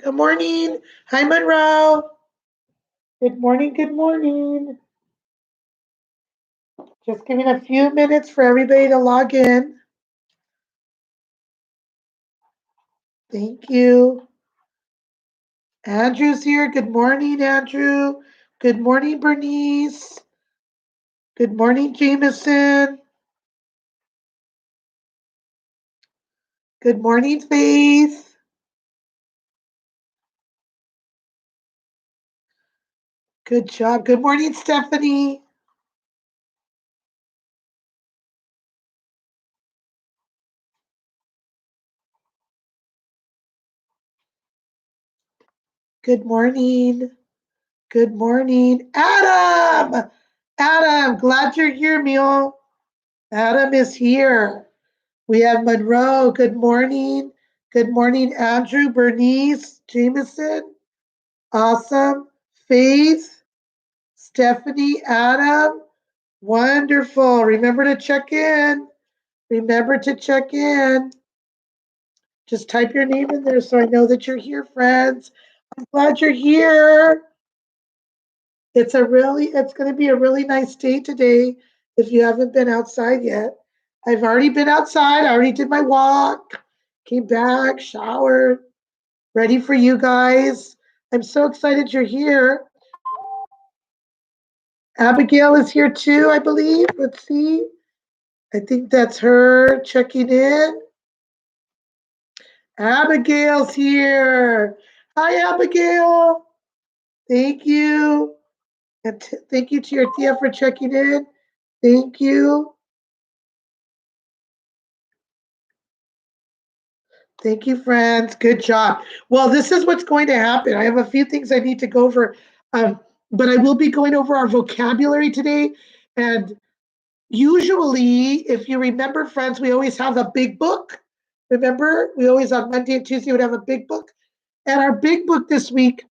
Good morning. Hi, Monroe. Good morning. Good morning. Just giving a few minutes for everybody to log in. Thank you. Andrew's here. Good morning, Andrew. Good morning, Bernice. Good morning, Jameson. Good morning, Faith. Good job. Good morning, Stephanie. Good morning. Good morning, Adam. Adam, glad you're here, Mule. Adam is here. We have Monroe. Good morning. Good morning, Andrew, Bernice, Jameson. Awesome. Faith, Stephanie, Adam. Wonderful. Remember to check in. Remember to check in. Just type your name in there so I know that you're here, friends. I'm glad you're here. It's going to be a really nice day today if you haven't been outside yet. I've already been outside. I already did my walk, came back, showered, ready for you guys. I'm so excited you're here. Abigail is here too, I believe. Let's see. I think that's her checking in. Abigail's here. Hi, Abigail. Thank you. And thank you to your Tia for checking in. Thank you. Thank you, friends. Good job. Well, this is what's going to happen. I have a few things I need to go over, but I will be going over our vocabulary today. And usually, if you remember, friends, we always have a big book. Remember, we always on Monday and Tuesday would have a big book. And our big book this week,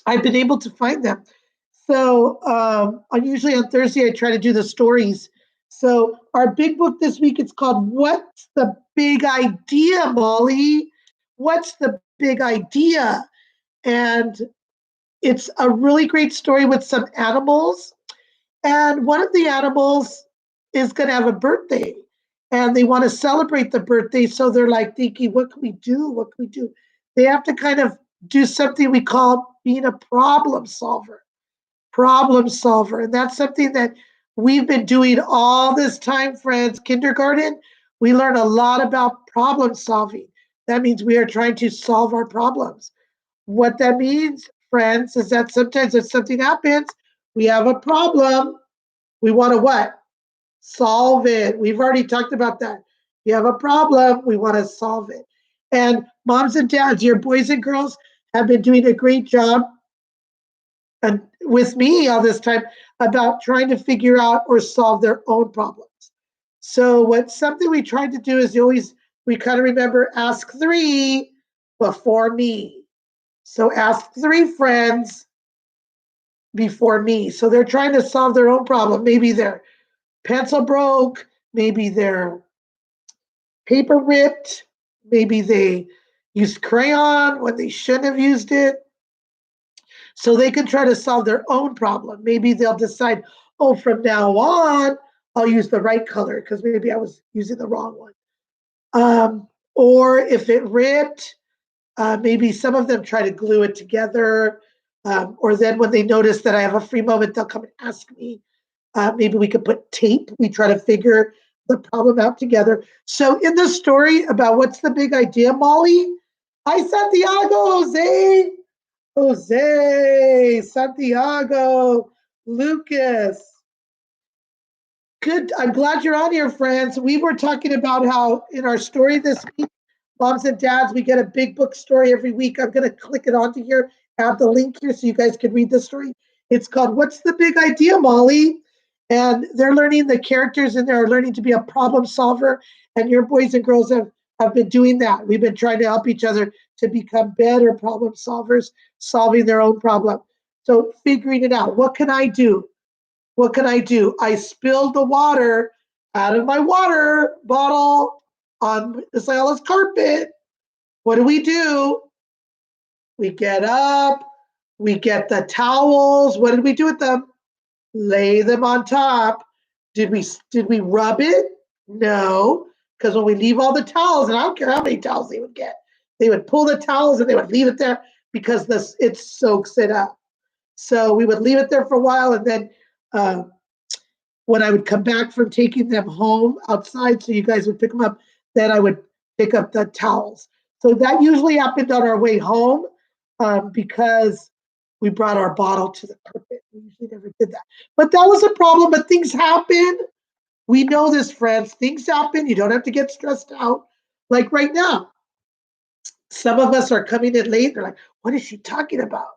I've been able to find them. So usually on Thursday, I try to do the stories. So our big book this week, it's called What's the Big Idea, Molly? What's the Big Idea? And it's a really great story with some animals. And one of the animals is going to have a birthday and they want to celebrate the birthday. So they're like thinking, what can we do? What can we do? They have to kind of do something we call being a problem solver. Problem solver. And that's something that we've been doing all this time, friends. Kindergarten, we learn a lot about problem solving. That means we are trying to solve our problems. What that means, friends, is that sometimes if something happens, we have a problem. We want to what? Solve it. We've already talked about that. You have a problem, we want to solve it. And moms and dads, your boys and girls have been doing a great job and with me all this time about trying to figure out or solve their own problems. So what something we tried to do is we kind of remember ask three before me. So ask three friends before me. So they're trying to solve their own problem. Maybe their pencil broke, maybe their paper ripped, maybe they used crayon when they shouldn't have used it. So they can try to solve their own problem. Maybe they'll decide, oh, from now on, I'll use the right color because maybe I was using the wrong one. Or if it ripped, maybe some of them try to glue it together. Or then when they notice that I have a free moment, they'll come and ask me. Maybe we could put tape. We try to figure the problem out together. So in the story about what's the big idea, Molly? Hi, Santiago, Jose. Jose, Santiago, Lucas. Good. I'm glad you're on here, friends. We were talking about how in our story this week, moms and dads, we get a big book story every week. I'm going to click it onto here, add the link here so you guys can read the story. It's called What's the Big Idea, Molly? And they're learning, the characters in there are learning to be a problem solver. And your boys and girls have been doing that. We've been trying to help each other to become better problem solvers, solving their own problem. So figuring it out. What can I do? What can I do? I spilled the water out of my water bottle on Miss Ayala's carpet. What do we do? We get up, we get the towels. What did we do with them? Lay them on top. Did we rub it? No, because when we leave all the towels, and I don't care how many towels they would get, they would pull the towels and they would leave it there because this it soaks it up. So we would leave it there for a while, and then uh, when I would come back from taking them home outside, so you guys would pick them up, then I would pick up the towels. So that usually happened on our way home because we brought our bottle to the carpet. We usually never did that. But that was a problem, but things happen. We know this, friends. Things happen. You don't have to get stressed out. Like right now, some of us are coming in late. They're like, what is she talking about?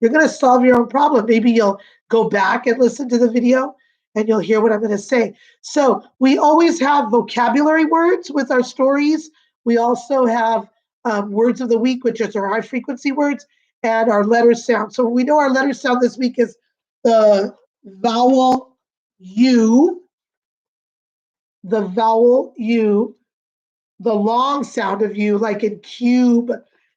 You're going to solve your own problem. Maybe you'll go back and listen to the video and you'll hear what I'm going to say. So we always have vocabulary words with our stories. We also have words of the week, which is our high frequency words, and our letter sound. So we know our letter sound this week is the vowel U, the vowel U, the long sound of U, like in cube.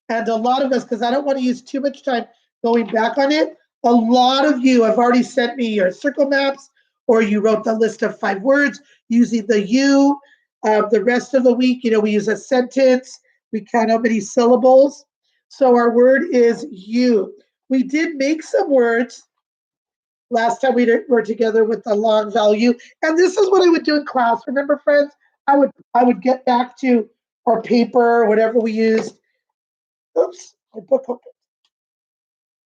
And a lot of us, because I don't want to use too much time going back on it, a lot of you have already sent me your circle maps, or you wrote the list of 5 words using the U. The rest of the week, we use a sentence. We count how many syllables. So our word is U. We did make some words last time we were together with the long value. And this is what I would do in class. Remember, friends, I would get back to our paper, whatever we used. Oops, my book opened.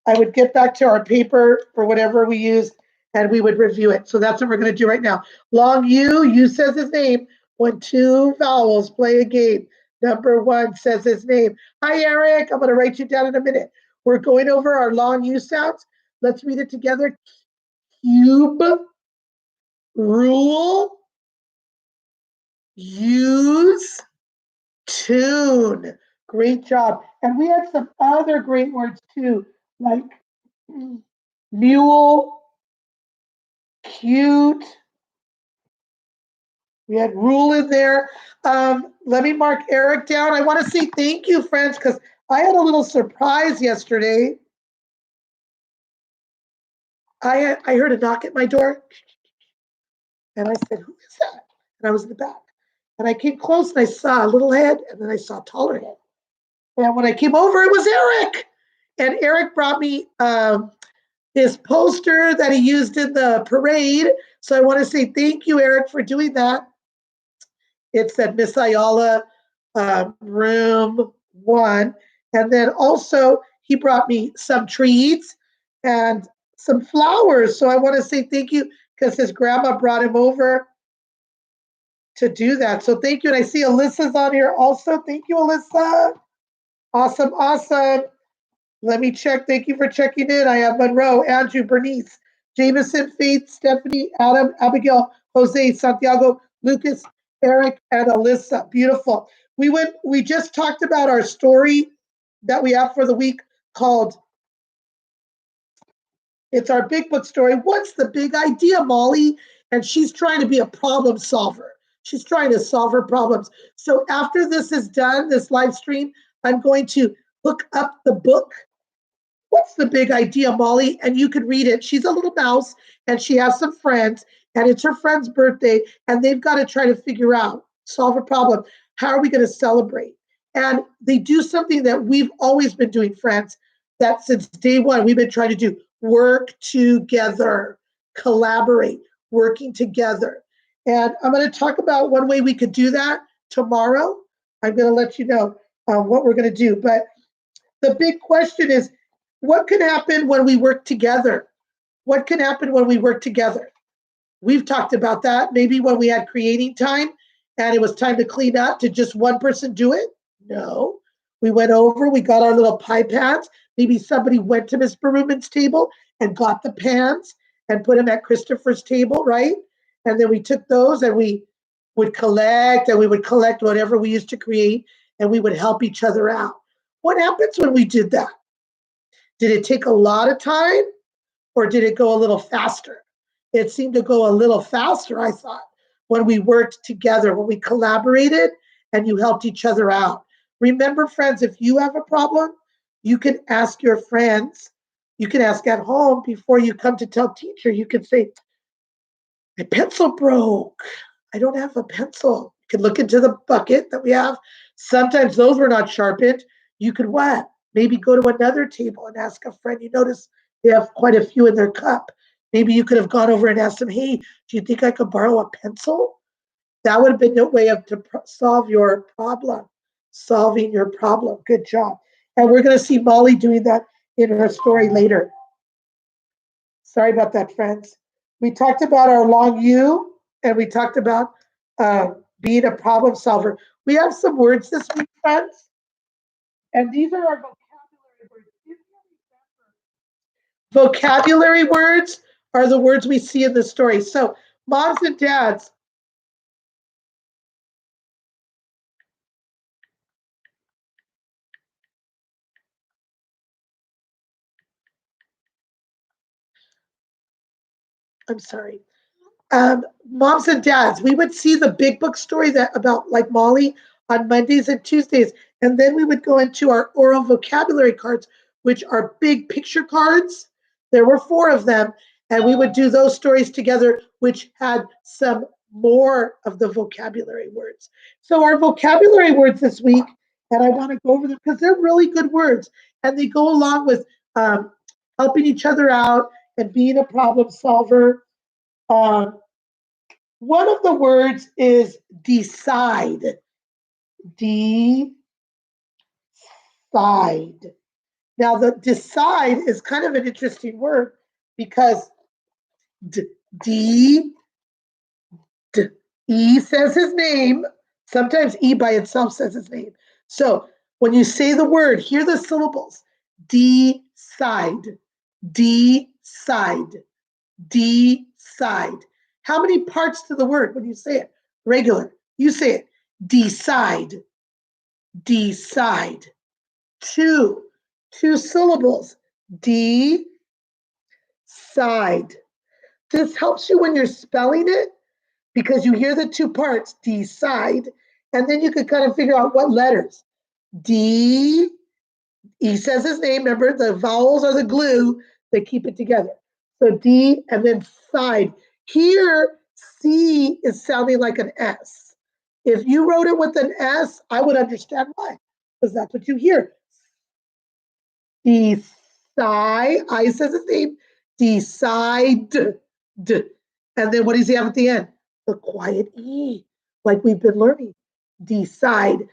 I would get back to our paper for whatever we used and we would review it. So that's what we're going to do right now. Long U says his name. When 2 vowels play a game, number 1 says his name. Hi, Eric. I'm going to write you down in a minute. We're going over our long U sounds. Let's read it together. Cube, rule, use, tune. Great job. And we had some other great words too, like mule, cute. We had rule in there. Let me mark Eric down. I want to say thank you, friends, because I had a little surprise yesterday. I heard a knock at my door, and I said, "Who is that?" And I was in the back. And I came close and I saw a little head, and then I saw a taller head. And when I came over, it was Eric. And Eric brought me his poster that he used in the parade. So I want to say thank you, Eric, for doing that. It said Miss Ayala, room 1. And then also, he brought me some treats and some flowers. So I want to say thank you because his grandma brought him over to do that. So thank you. And I see Alyssa's on here also. Thank you, Alyssa. Awesome, awesome. Let me check. Thank you for checking in. I have Monroe, Andrew, Bernice, Jameson, Faith, Stephanie, Adam, Abigail, Jose, Santiago, Lucas, Eric, and Alyssa. Beautiful. We just talked about our story that we have for the week called It's Our Big Book Story. What's the big idea, Molly? And she's trying to be a problem solver. She's trying to solve her problems. So after this is done, this live stream, I'm going to look up the book. What's the big idea, Molly? And you can read it. She's a little mouse and she has some friends, and it's her friend's birthday, and they've got to try to figure out, solve a problem. How are we going to celebrate? And they do something that we've always been doing, friends, that since day one, we've been trying to do work together, collaborate, working together. And I'm going to talk about one way we could do that tomorrow. I'm going to let you know what we're going to do. But the big question is, what can happen when we work together? What can happen when we work together? We've talked about that. Maybe when we had creating time and it was time to clean up, did just one person do it? No. We went over, we got our little pie pans. Maybe somebody went to Miss Berruman's table and got the pans and put them at Christopher's table, right? And then we took those and we would collect whatever we used to create, and we would help each other out. What happens when we did that? Did it take a lot of time or did it go a little faster? It seemed to go a little faster, I thought, when we worked together, when we collaborated and you helped each other out. Remember, friends, if you have a problem, You can ask your friends. You can ask at home before you come to tell teacher. You can say, my pencil broke. I don't have a pencil. You can look into the bucket that we have. Sometimes those were not sharpened. You could what? Maybe go to another table and ask a friend. You notice they have quite a few in their cup. Maybe you could have gone over and asked them, hey, do you think I could borrow a pencil? That would have been a way of to solve your problem, solving your problem. Good job. And we're going to see Molly doing that in her story later. Sorry about that, friends. We talked about our long U, and we talked about being a problem solver. We have some words this week, friends, and these are our vocabulary words. Vocabulary words are the words we see in the story. So, moms and dads, I'm sorry. Moms and dads, we would see the big book story that about like Molly on Mondays and Tuesdays, and then we would go into our oral vocabulary cards, which are big picture cards. There were four of them, and we would do those stories together, which had some more of the vocabulary words. So our vocabulary words this week, and I want to go over them because they're really good words, and they go along with helping each other out and being a problem solver. Um, one of the words is decide. Decide. Now, the decide is kind of an interesting word because d, d, d, E says his name. Sometimes E by itself says his name. So when you say the word, hear the syllables. Decide, decide, decide. How many parts to the word when you say it? Regular. You say it. Decide, decide. Two syllables. Decide. This helps you when you're spelling it because you hear the two parts, decide, and then you can kind of figure out what letters. D, he says his name. Remember, the vowels are the glue that keep it together. So D and then side. Here, C is sounding like an S. If you wrote it with an S, I would understand why, because that's what you hear. Decide, I says his name, decide. And then what does he have at the end? The quiet E, like we've been learning. Decide.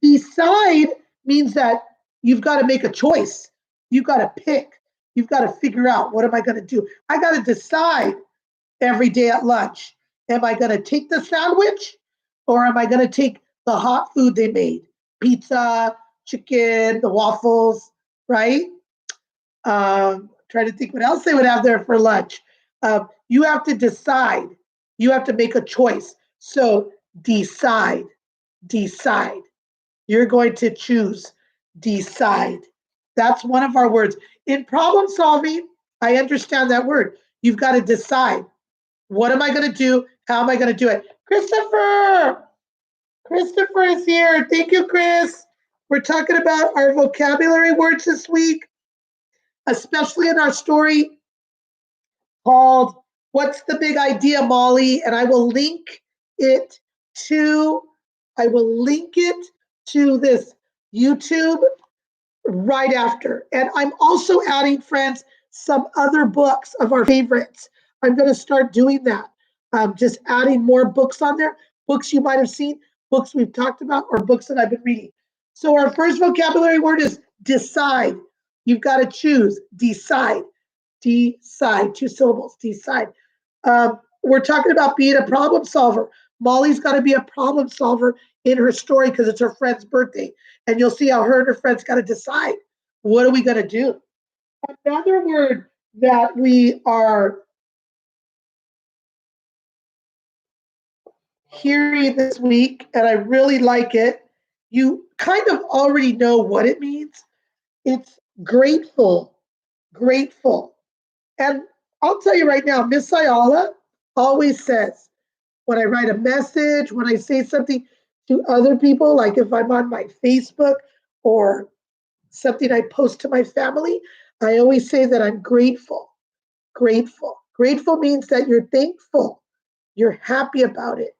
Decide means that you've got to make a choice. You've got to pick. You've got to figure out, what am I going to do? I got to decide every day at lunch. Am I going to take the sandwich or am I going to take the hot food they made? Pizza, chicken, the waffles, right? Try to think what else they would have there for lunch. You have to decide. You have to make a choice. So decide, decide. You're going to choose, decide. That's one of our words. In problem solving, I understand that word. You've got to decide. What am I going to do? How am I going to do it? Christopher! Christopher is here. Thank you, Chris. We're talking about our vocabulary words this week, especially in our story called What's the Big Idea, Molly? And I will link it to this YouTube right after. And I'm also adding, friends, some other books of our favorites. I'm going to start doing that. Just adding more books on there, books you might have seen, books we've talked about, or books that I've been reading. So our first vocabulary word is decide. You've got to choose, decide, decide, two syllables, decide. We're talking about being a problem solver. Molly's got to be a problem solver in her story because it's her friend's birthday. And you'll see how her and her friends got to decide, what are we going to do? Another word that we are hearing this week, and I really like it, you kind of already know what it means. It's grateful, grateful. And I'll tell you right now, Miss Ayala always says, when I write a message, when I say something to other people, like if I'm on my Facebook or something I post to my family, I always say that I'm grateful. Grateful. Grateful means that you're thankful. You're happy about it.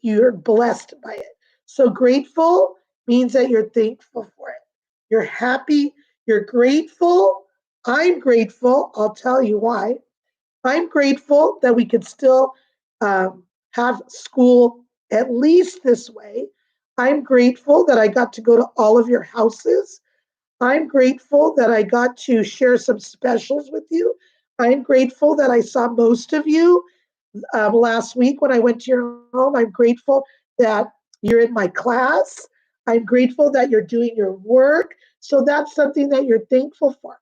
You're blessed by it. So grateful means that you're thankful for it. You're happy, you're grateful. I'm grateful. I'll tell you why. I'm grateful that we could still have school at least this way. I'm grateful that I got to go to all of your houses. I'm grateful that I got to share some specials with you. I'm grateful that I saw most of you last week when I went to your home. I'm grateful that you're in my class. I'm grateful that you're doing your work. So that's something that you're thankful for.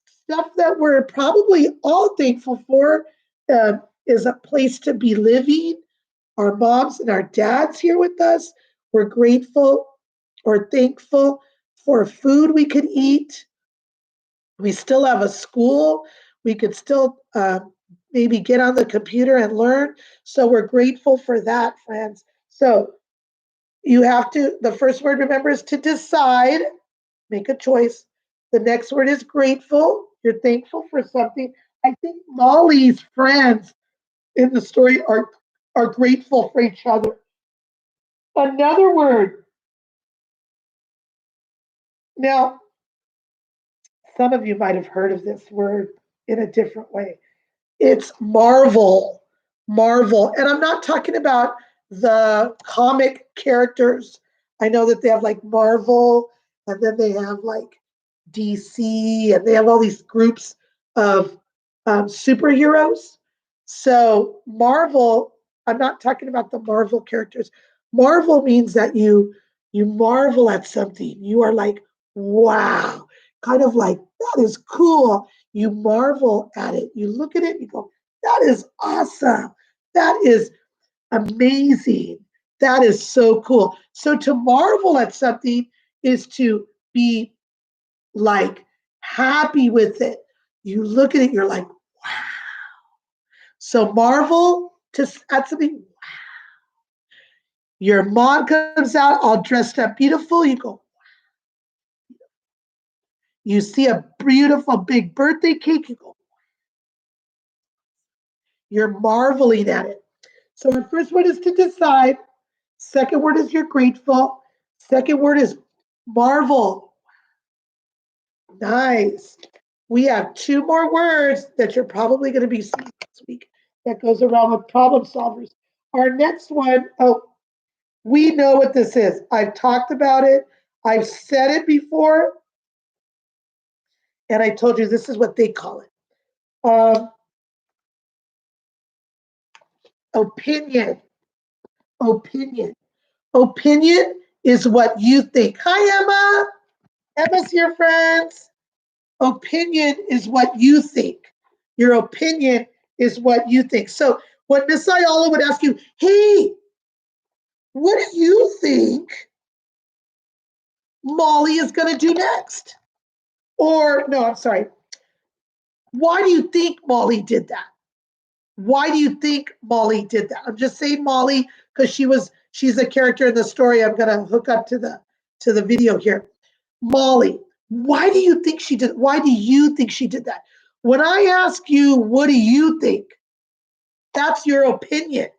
Stuff that we're probably all thankful for uh, is a place to be living. Our moms and our dads here with us. We're grateful or thankful for food we could eat. We still have a school. We could still maybe get on the computer and learn. So we're grateful for that, friends. So you have to, the first word, remember, is to decide, make a choice. The next word is grateful. You're thankful for something. I think Molly's friends in the story are grateful for each other. Another word. Now, some of you might have heard of this word in a different way. It's Marvel. Marvel. And I'm not talking about the comic characters. I know that they have like Marvel and then they have like DC and they have all these groups of superheroes. So Marvel, I'm not talking about the Marvel characters. Marvel means that you marvel at something. You are like, wow, kind of like that is cool. You marvel at it. You look at it and you go, that is awesome. That is amazing. That is so cool. So to marvel at something is to be like happy with it. You look at it, you're like, wow. So marvel to at something. Your mom comes out all dressed up beautiful. You go, you see a beautiful big birthday cake. You go, you're marveling at it. So the first word is to decide. Second word is you're grateful. Second word is marvel. Nice. We have two more words that you're probably going to be seeing this week that goes around with problem solvers. Our next one, oh, we know what this is. I've talked about it. I've said it before. And I told you this is what they call it. Um, opinion. Opinion. Opinion is what you think. Hi, Emma. Emma's here, friends. Opinion is what you think. Your opinion is what you think. So when Miss Ayala would ask you, hey, what do you think Molly is going to do next? Or, no, I'm sorry. Why do you think Molly did that? Why do you think Molly did that? I'm just saying Molly because she's a character in the story. I'm going to hook up to the video here. Molly, why do you think she did? Why do you think she did that? When I ask you, what do you think? That's your opinion.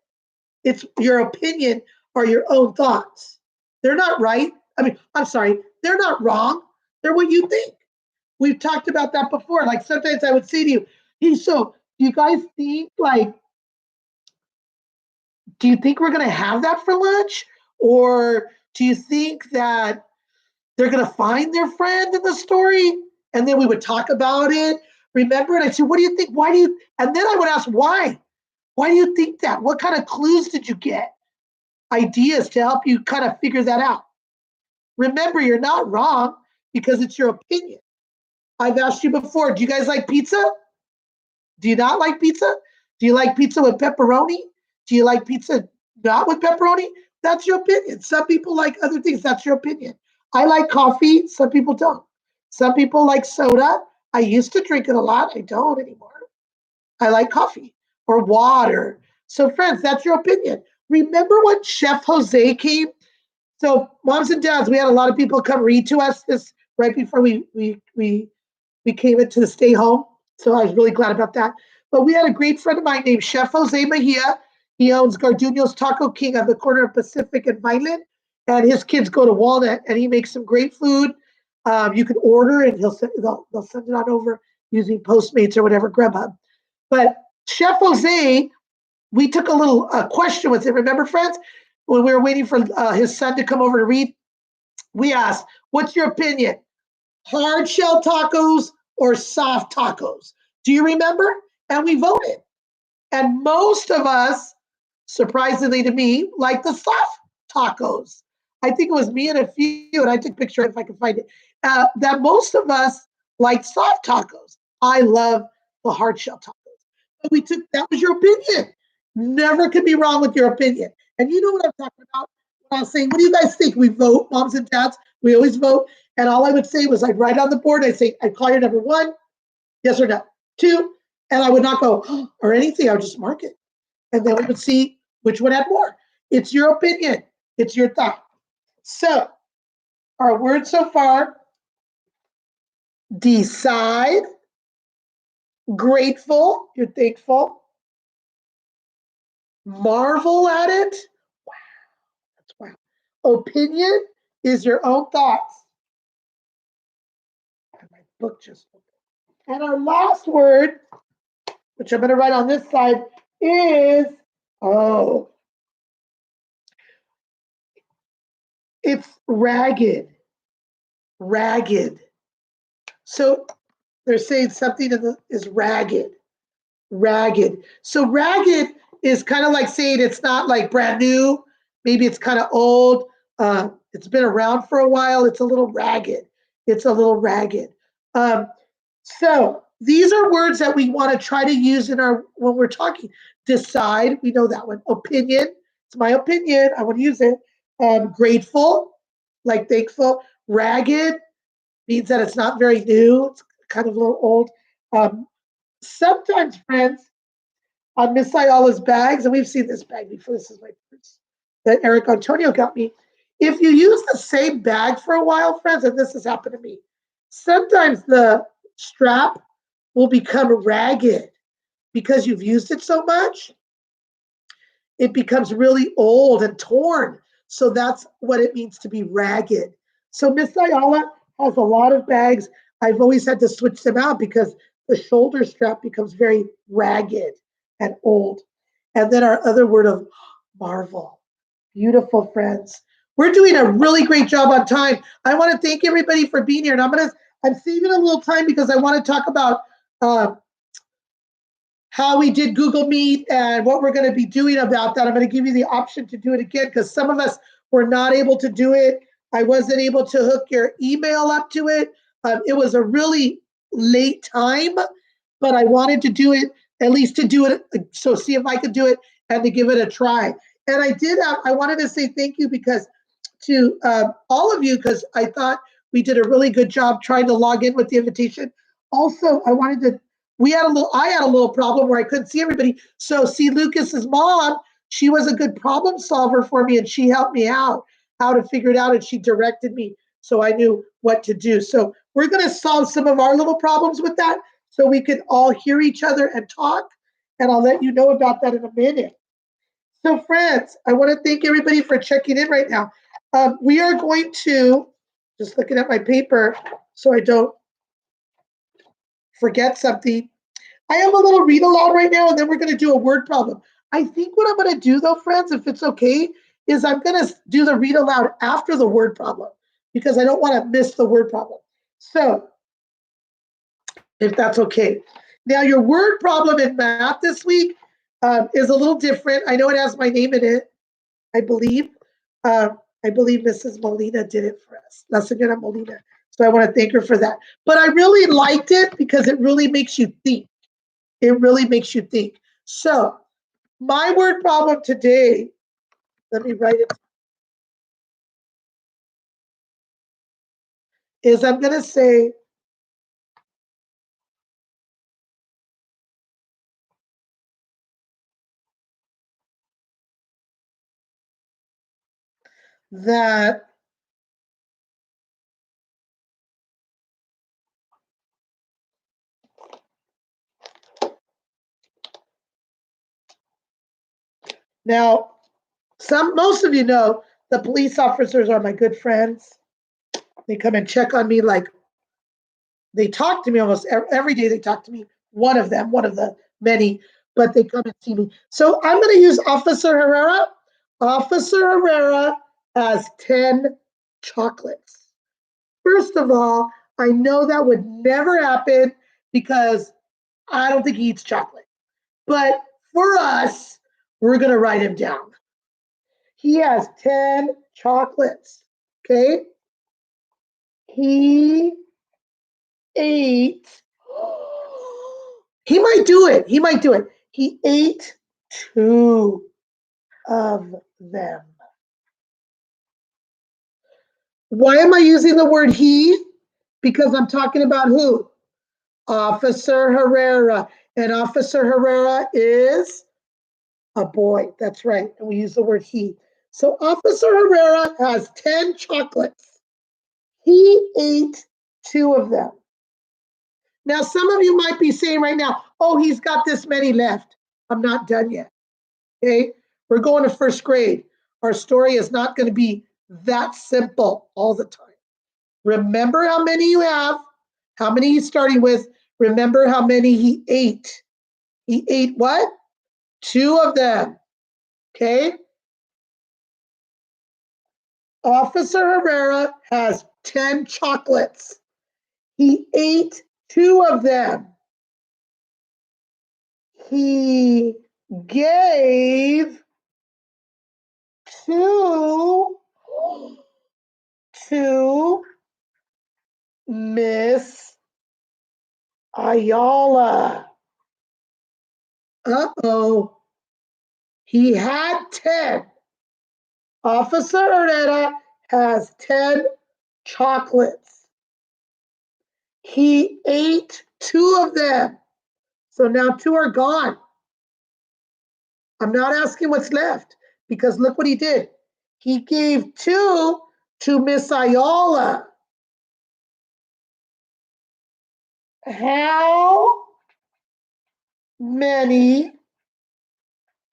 It's your opinion or your own thoughts. They're not right. I mean, I'm sorry, they're not wrong. They're what you think. We've talked about that before. Like sometimes I would say to you, hey, so do you guys think like, do you think we're going to have that for lunch? Or do you think that they're going to find their friend in the story? And then we would talk about it. Remember? And I'd say, what do you think? Why do you? And then I would ask, why? Why do you think that? What kind of clues did you get? Ideas to help you kind of figure that out. Remember, you're not wrong because it's your opinion. I've asked you before, do you guys like pizza? Do you not like pizza? Do you like pizza with pepperoni? Do you like pizza not with pepperoni? That's your opinion. Some people like other things. That's your opinion. I like coffee. Some people don't. Some people like soda. I used to drink it a lot. I don't anymore. I like coffee or water. So, friends, that's your opinion. Remember when Chef Jose came? So, moms and dads, we had a lot of people come read to us right before we came into the stay home. So I was really glad about that. But we had a great friend of mine named Chef Jose Mejia. He owns Garduno's Taco King on the corner of Pacific and Vineland. And his kids go to Walnut, and he makes some great food. You can order, and they'll send it on over using Postmates or whatever, Grubhub. But Chef Jose, we took a little question with him. Remember, friends, when we were waiting for his son to come over to read, we asked, "What's your opinion? Hard shell tacos or soft tacos?" Do you remember? And we voted. And most of us, surprisingly to me, like the soft tacos. I think it was me and a few, and I took a picture if I can find it, that most of us like soft tacos. I love the hard shell tacos. But we took, that was your opinion. Never can be wrong with your opinion. And you know what I'm talking about? When I was saying, what do you guys think? We vote, moms and dads, we always vote. And all I would say was I'd write on the board, I'd say, I'd call your number one, yes or no. Two, and I would not go "Oh," or anything. I would just mark it. And then we would see which one had more. It's your opinion. It's your thought. So our words so far: decide, grateful, you're thankful, marvel at it. Wow, that's wow. Opinion is your own thoughts. And my book just opened. And our last word, which I'm going to write on this side, is oh, it's ragged. Ragged. So they're saying something is ragged. Ragged. So ragged is kind of like saying it's not like brand new. Maybe it's kind of old. It's been around for a while. It's a little ragged. It's a little ragged. Um, so these are words that we want to try to use in our when we're talking. Decide. We know that one. Opinion. It's my opinion. I want to use it. Grateful, like thankful. Ragged means that it's not very new. It's kind of a little old. Um, Sometimes, friends, on Miss Ayala's bags, and we've seen this bag before. This is my purse that Eric Antonio got me. If you use the same bag for a while, friends, and this has happened to me, sometimes the strap will become ragged because you've used it so much. It becomes really old and torn. So that's what it means to be ragged. So Miss Ayala has a lot of bags. I've always had to switch them out because the shoulder strap becomes very ragged and old. And then our other word of marvel. Beautiful, friends. We're doing a really great job on time. I want to thank everybody for being here. And I'm saving a little time because I want to talk about uh, how we did Google Meet and what we're going to be doing about that. I'm going to give you the option to do it again because some of us were not able to do it. I wasn't able to hook your email up to it. It was a really late time, but I wanted to do it, at least to do it, so see if I could do it and to give it a try. And I did. I wanted to say thank you because to all of you because I thought we did a really good job trying to log in with the invitation. Also, I wanted to I had a little problem where I couldn't see everybody. So see Lucas's mom, she was a good problem solver for me and she helped me out how to figure it out and she directed me so I knew what to do. So we're going to solve some of our little problems with that so we can all hear each other and talk. And I'll let you know about that in a minute. So friends, I want to thank everybody for checking in right now. We are going to, just looking at my paper so I don't forget something. I have a little read aloud right now, and then we're going to do a word problem. I think what I'm going to do, though, friends, if it's okay, is I'm going to do the read aloud after the word problem because I don't want to miss the word problem. So, if that's okay. Now, your word problem in math this week is a little different. I know it has my name in it, I believe. I believe Mrs. Molina did it for us, La Señora Molina. So I want to thank her for that. But I really liked it because it really makes you think. It really makes you think. So my word problem today, let me write it, is I'm going to say that Now, most of you know the police officers are my good friends. They come and check on me like they talk to me almost every day. They talk to me, one of them, one of the many, but they come and see me. So I'm going to use Officer Herrera. Officer Herrera has 10 chocolates. First of all, I know that would never happen because I don't think he eats chocolate. But for us, we're going to write him down. He has 10 chocolates. Okay. He ate. He might do it. He might do it. He ate 2 of them. Why am I using the word he? Because I'm talking about who? Officer Herrera. And Officer Herrera is a boy. That's right. And we use the word he. So Officer Herrera has 10 chocolates. He ate 2 of them. Now, some of you might be saying right now, oh, he's got this many left. I'm not done yet. Okay. We're going to first grade. Our story is not going to be that simple all the time. Remember how many you have, how many he's starting with. Remember how many he ate. He ate what? 2 of them. Okay. Officer Herrera has 10 chocolates. He ate 2 of them. He gave 2 to Miss Ayala. Uh-oh. He had 10. Officer Herrera has 10 chocolates. He ate 2 of them. So now 2 are gone. I'm not asking what's left because look what he did. He gave 2 to Miss Ayala. How many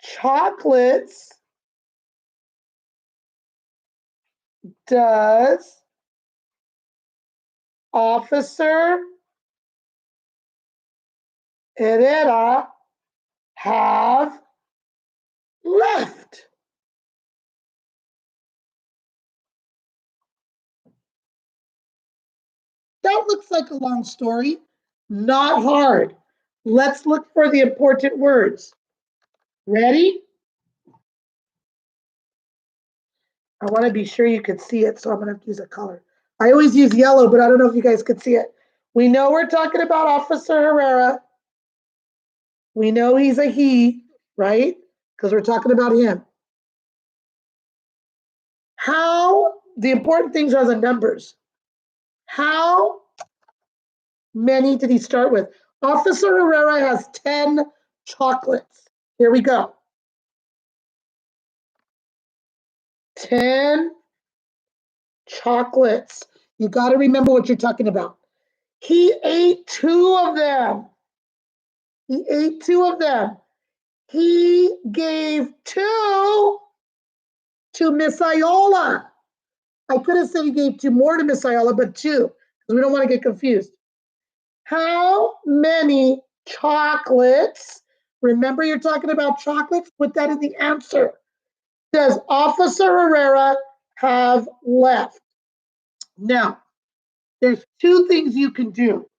chocolates does Officer Herrera have left? That looks like a long story. Not hard. Let's look for the important words. Ready? I want to be sure you can see it, so I'm going to use a color. I always use yellow, but I don't know if you guys could see it. We know we're talking about Officer Herrera. We know he's a he, right? Because we're talking about him. How, the important things are the numbers. How many did he start with? Officer Herrera has 10 chocolates. Here we go. 10 chocolates. You got to remember what you're talking about. He ate 2 of them. He ate 2 of them. He gave 2 to Miss Iola. I could have said he gave 2 more to Miss Iola, but 2, because we don't want to get confused. How many chocolates? Remember, you're talking about chocolates? Put that in the answer. Does Officer Herrera have left? Now, there's 2 things you can do.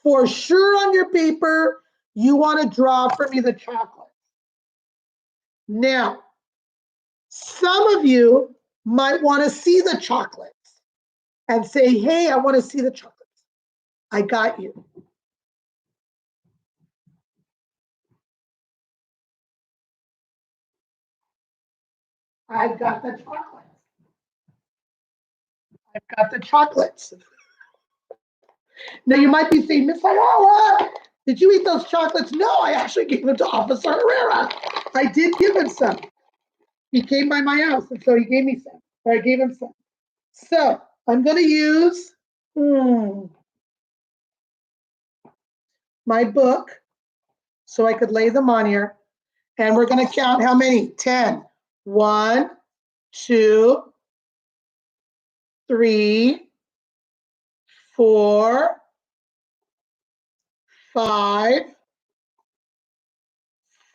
For sure on your paper, you want to draw for me the chocolates. Now, some of you might want to see the chocolates and say, hey, I want to see the chocolates. I got you. I've got the chocolates. I've got the chocolates. Now you might be saying, Miss Ayala, did you eat those chocolates? No, I actually gave them to Officer Herrera. I did give him some. He came by my house, and so he gave me some, or I gave him some. So I'm going to use my book so I could lay them on here. And we're going to count how many? 10. 1, 2, 3, 4, 5,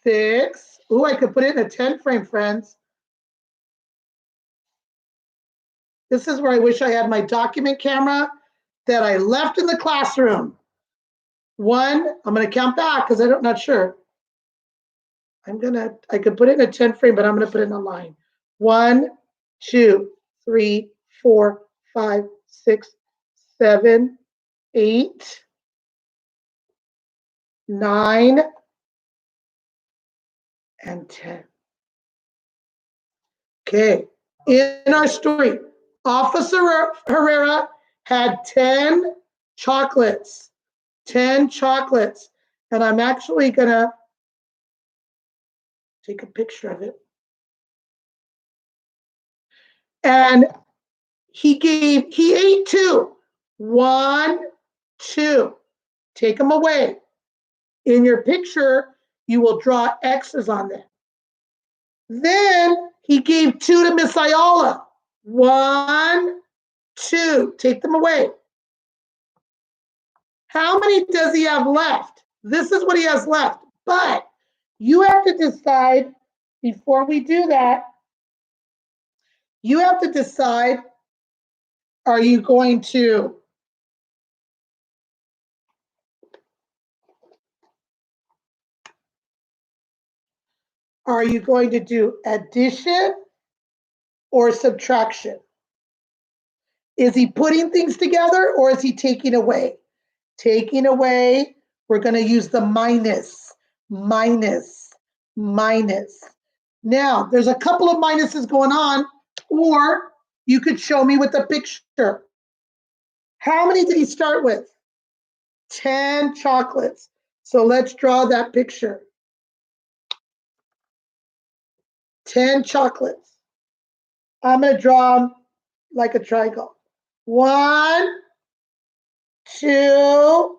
6. Ooh, I could put it in a 10 frame, friends. This is where I wish I had my document camera that I left in the classroom. 1, I'm going to count back because I'm not sure. I could put it in a 10 frame, but I'm going to put it in a line. 1, 2, 3, 4, 5, 6, 7, 8, 9, and 10. Okay, in our story, Officer Herrera had 10 chocolates. 10 chocolates. And I'm actually going to take a picture of it. And he ate 2. 1, 2. Take them away. In your picture, you will draw X's on them. Then he gave 2 to Miss Ayala. 1, 2. Take them away. How many does he have left? This is what he has left. But you have to decide before we do that. You have to decide, are you going to do addition or subtraction? Is he putting things together or is he taking away? Taking away, we're going to use the minus, minus, minus. Now, there's a couple of minuses going on, or you could show me with the picture. How many did he start with? 10 chocolates. So let's draw that picture. 10 chocolates. I'm going to draw them like a triangle. 1, 2,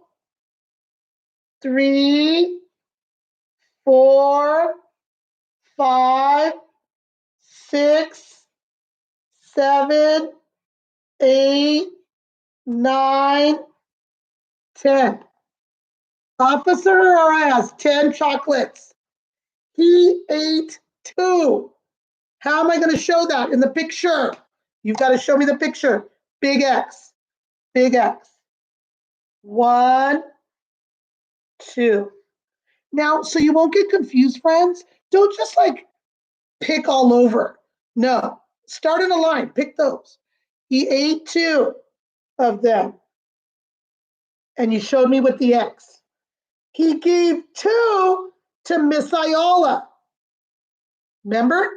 3, 4, 5, 6, 7, 8, 9, 10. Officer Herrera has 10 chocolates. He ate 2. How am I going to show that in the picture? You've got to show me the picture. Big X. Big X. 1, 2. Now, so you won't get confused, friends, don't just like pick all over. No, start in a line, pick those. He ate 2 of them. And you showed me with the X. He gave 2 to Miss Ayala. Remember?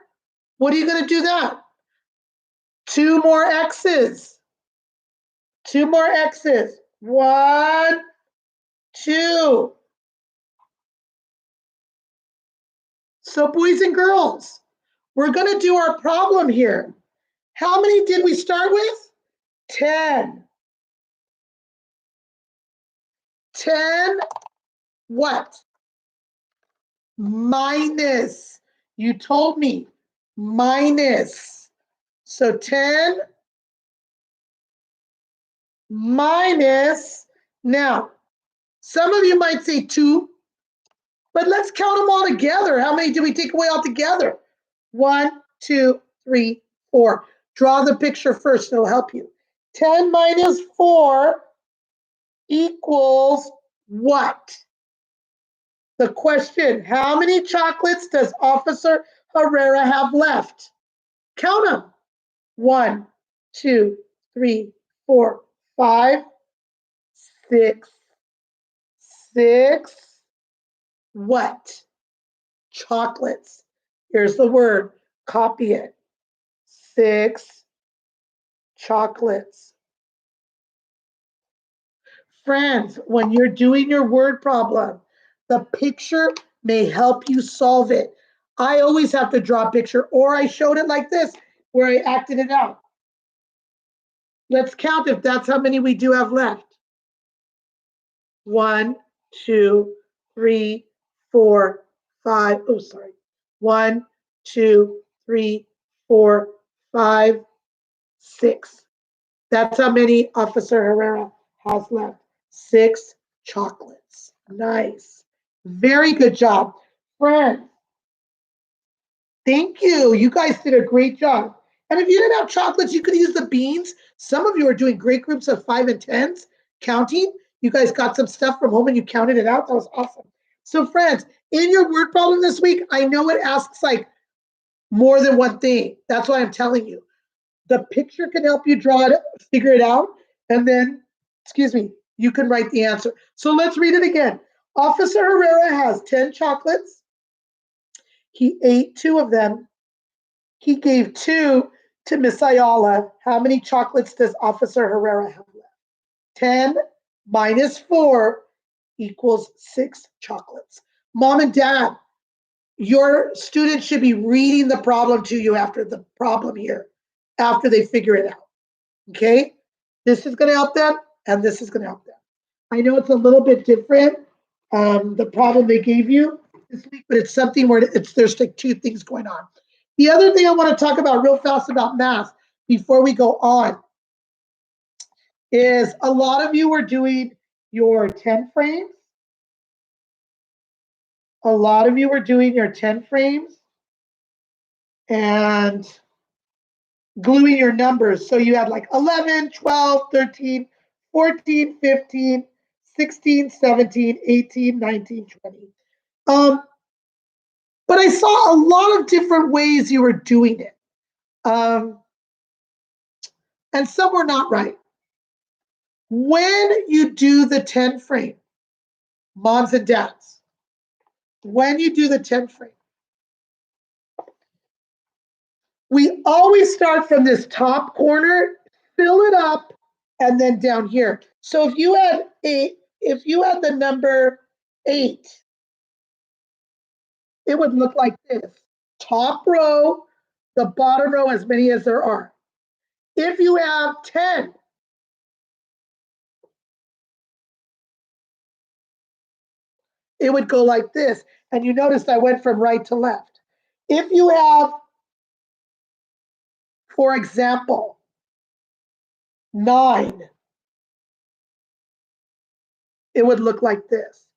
What are you going to do that? 2 more X's. 2 more X's. 1, 2. So boys and girls, we're going to do our problem here. How many did we start with? 10. 10 what? Minus. You told me. Minus. So 10 minus. Now, some of you might say 2, but let's count them all together. How many did we take away altogether? 1, 2, 3, 4. Draw the picture first, it'll help you. 10 minus 4 equals what? The question, how many chocolates does Officer Herrera have left? Count them. 1, 2, 3, 4, 5, 6, 6. What? Chocolates. Here's the word. Copy it. 6 chocolates. Friends, when you're doing your word problem, the picture may help you solve it. I always have to draw a picture, or I showed it like this, where I acted it out. Let's count if that's how many we do have left. 1, 2, 3, 4, 5. Oh, sorry. 1, 2, 3, 4, 5, 6. That's how many Officer Herrera has left. 6 chocolates. Nice. Very good job. Friends, thank you. You guys did a great job. And if you didn't have chocolates, you could use the beans. Some of you are doing great groups of 5 and 10s, counting. You guys got some stuff from home and you counted it out. That was awesome. So, friends, in your word problem this week, I know it asks like more than one thing. That's why I'm telling you. The picture can help you draw it, figure it out, and then, excuse me, you can write the answer. So let's read it again. Officer Herrera has 10 chocolates. He ate 2 of them. He gave 2 to Miss Ayala. How many chocolates does Officer Herrera have left? 10 minus 4 equals 6 chocolates. Mom and Dad, your students should be reading the problem to you after the problem here, after they figure it out. Okay? This is going to help them, and this is going to help them. I know it's a little bit different, the problem they gave you this week, but it's something where there's like 2 things going on. The other thing I want to talk about real fast about math before we go on is a lot of you were doing your 10 frames. A lot of you were doing your 10 frames and gluing your numbers. So you had like 11, 12, 13, 14, 15, 16, 17, 18, 19, 20. But I saw a lot of different ways you were doing it. And some were not right. When you do the 10 frame, moms and dads, when you do the 10 frame, we always start from this top corner, fill it up, and then down here. So if you had the number 8, it would look like this. Top row, the bottom row, as many as there are. If you have 10, it would go like this. And you notice I went from right to left. If you have, for example, 9, it would look like this.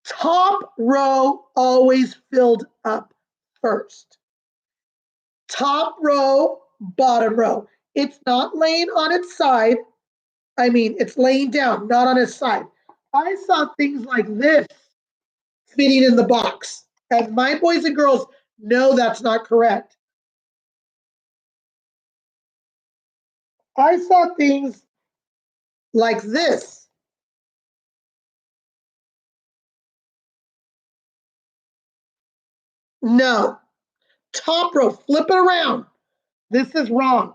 Top row always filled up first. Top row, bottom row. It's not laying on its side. I mean, it's laying down, not on its side. I saw things like this fitting in the box. And my boys and girls know that's not correct. I saw things like this. No. Top row, flip it around. This is wrong.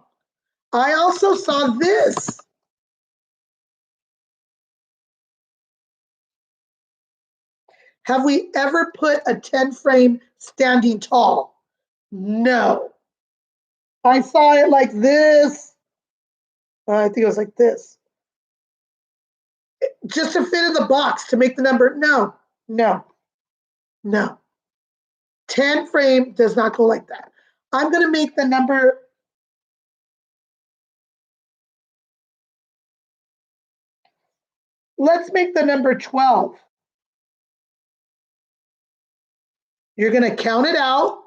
I also saw this. Have we ever put a 10 frame standing tall? No. I saw it like this. I think it was like this. Just to fit in the box to make the number. No, no, no. 10 frame does not go like that. I'm going to make the number. Let's make the number 12. You're going to count it out.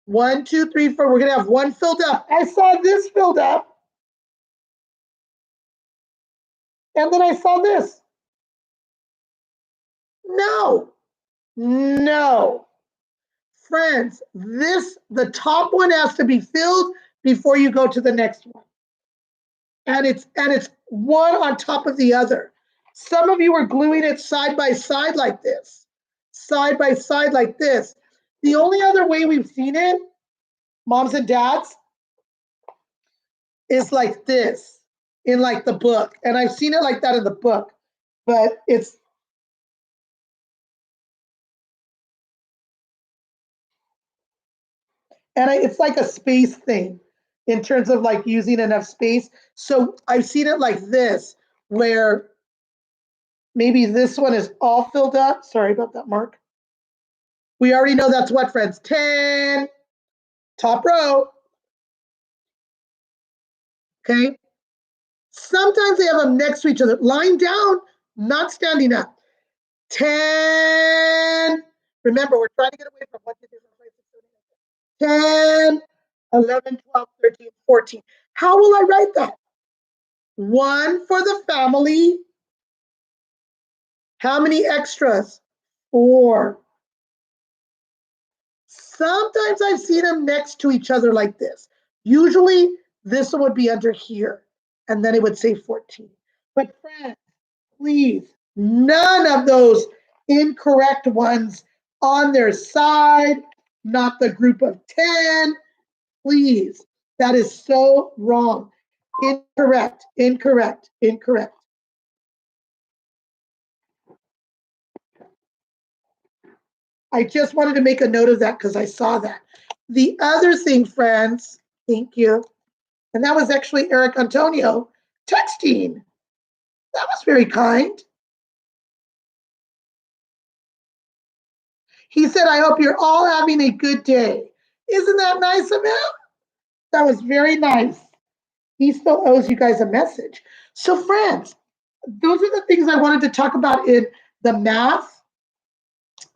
1, 2, 3, 4. We're going to have 1 filled up. I saw this filled up. And then I saw this. No, no. Friends, the top one has to be filled before you go to the next one. And it's one on top of the other. Some of you are gluing it side by side like this. Side by side like this. The only other way we've seen it, moms and dads, is like this in like the book. And I've seen it like that in the book, but it's it's like a space thing in terms of like using enough space. So I've seen it like this, where maybe this one is all filled up. Sorry about that, Mark. We already know that's what, friends? 10, top row. Okay. Sometimes they have them next to each other. Lying down, not standing up. 10. Remember, we're trying to get away from 1, 2, 3, 4, 5, 6, 7, 8, 10, 11, 12, 13, 14. How will I write that? 1 for the family. How many extras? 4. Sometimes I've seen them next to each other like this. Usually this one would be under here, and then it would say 14. But friends, please, none of those incorrect ones on their side, not the group of 10. Please, that is so wrong. Incorrect, incorrect, incorrect. I just wanted to make a note of that because I saw that. The other thing, friends, thank you. And that was actually Eric Antonio texting. That was very kind. He said, I hope you're all having a good day. Isn't that nice of him? That was very nice. He still owes you guys a message. So, friends, those are the things I wanted to talk about in the math.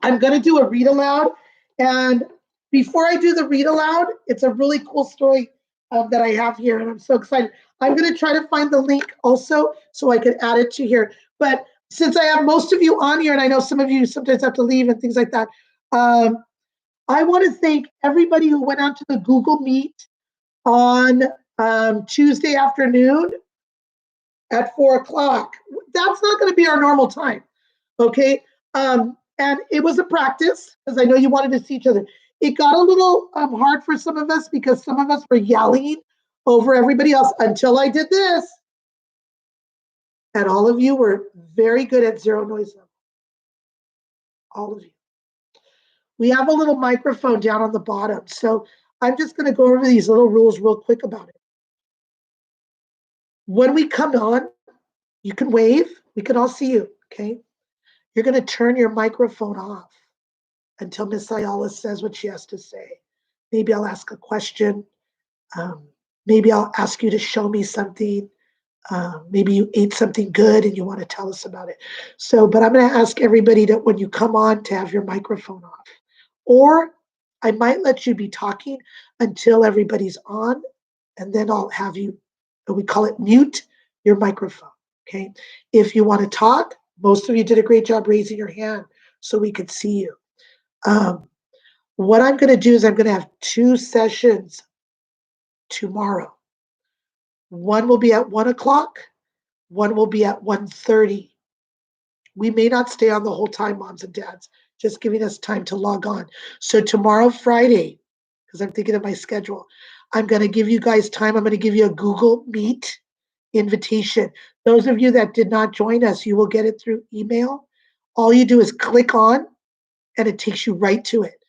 I'm going to do a read aloud. And before I do the read aloud, it's a really cool story that I have here. And I'm so excited. I'm going to try to find the link also so I can add it to here. But since I have most of you on here, and I know some of you sometimes have to leave and things like that, I want to thank everybody who went out to the Google Meet on Tuesday afternoon at 4 o'clock. That's not going to be our normal time, okay? And it was a practice because I know you wanted to see each other. It got a little hard for some of us because some of us were yelling over everybody else until I did this. And all of you were very good at zero noise level. All of you. We have a little microphone down on the bottom. So I'm just going to go over these little rules real quick about it. When we come on, you can wave. We can all see you, okay? You're going to turn your microphone off until Miss Ayala says what she has to say. Maybe I'll ask a question. Maybe I'll ask you to show me something. Maybe you ate something good and you want to tell us about it. So, but I'm going to ask everybody that when you come on to have your microphone off. Or I might let you be talking until everybody's on, and then I'll have you, we call it mute your microphone, okay? If you want to talk, most of you did a great job raising your hand so we could see you. What I'm going to do is I'm going to have 2 sessions tomorrow. One will be at 1 o'clock. One will be at 1:30. We may not stay on the whole time, moms and dads, just giving us time to log on. So tomorrow, Friday, because I'm thinking of my schedule, I'm going to give you guys time. I'm going to give you a Google Meet invitation. Those of you that did not join us, you will get it through email. All you do is click on, and it takes you right to it.